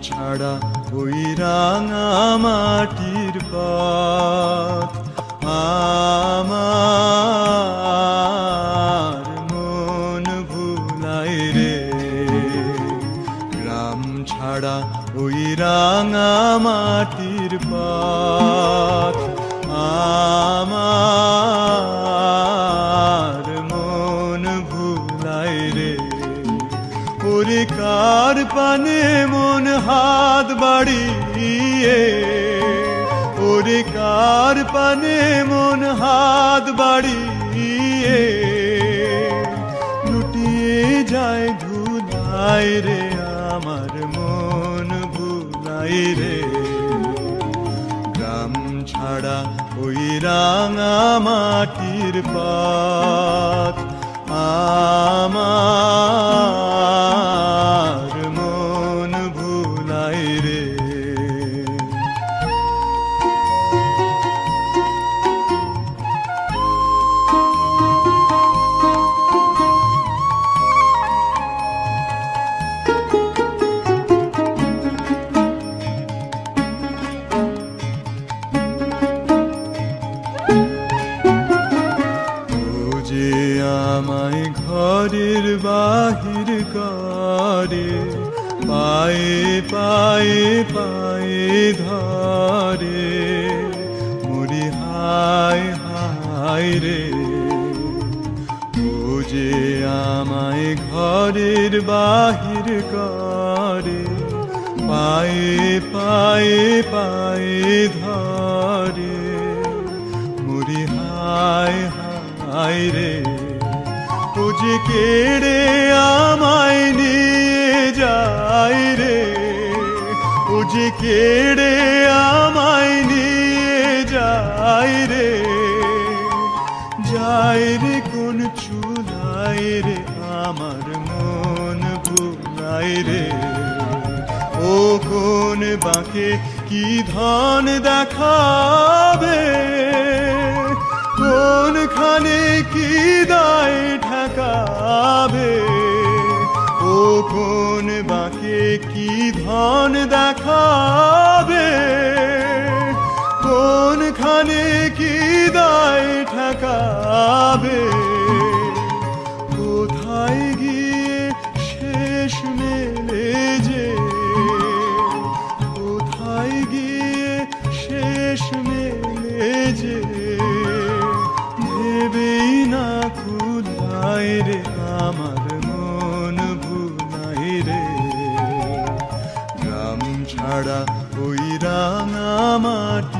ছাড়া ওই রাঙা মাটির পথ আমার মন ভুলায় রে। গ্রাম ছাড়া ওই রাঙা মাটির পথ আমার মন ভুলায় রে। ওরে কার পানে মন হাত বাড়িয়ে, ওরে কার পানে মন হাত বাড়িয়ে লুটিয়ে যায় ধুলায় রে। আমার মন ভুলায় রে। গ্রাম ছাড়া ওই রাঙা মাটির পথ আমার মন ভুলায় রে। আমায় ঘরের বাহির করে, পায়ে পায়ে পায়ে ধরে, মরি হায় হায় রে। ও যে আমায় ঘরের বাহির করে, পায়ে পায়ে পায়ে ধরে, মরি হায় হায় রে। ও যে কেড়ে আমায় নিয়ে যায় রে, ও যে কেড়ে আমায় নিয়ে যায় রে। যায় রে কোন চুলায় রে, আমার মন ভুলায় রে। ও কোন বাঁকে কি ধন দেখাবে, কোনখানে কি দায় ঠেকাবে। ও কোন বাঁকে কি ধন দেখাবে, কোনখানে কি দায় ঠেকাবে। কোথায় গিয়ে শেষ মেলে যে, কোথায় গিয়ে শেষ মেলে যে, ভেবেই না খুদায় রে। আমার মন ভুলায় রে। গ্রাম ছাড়া ওই রাঙা মাটি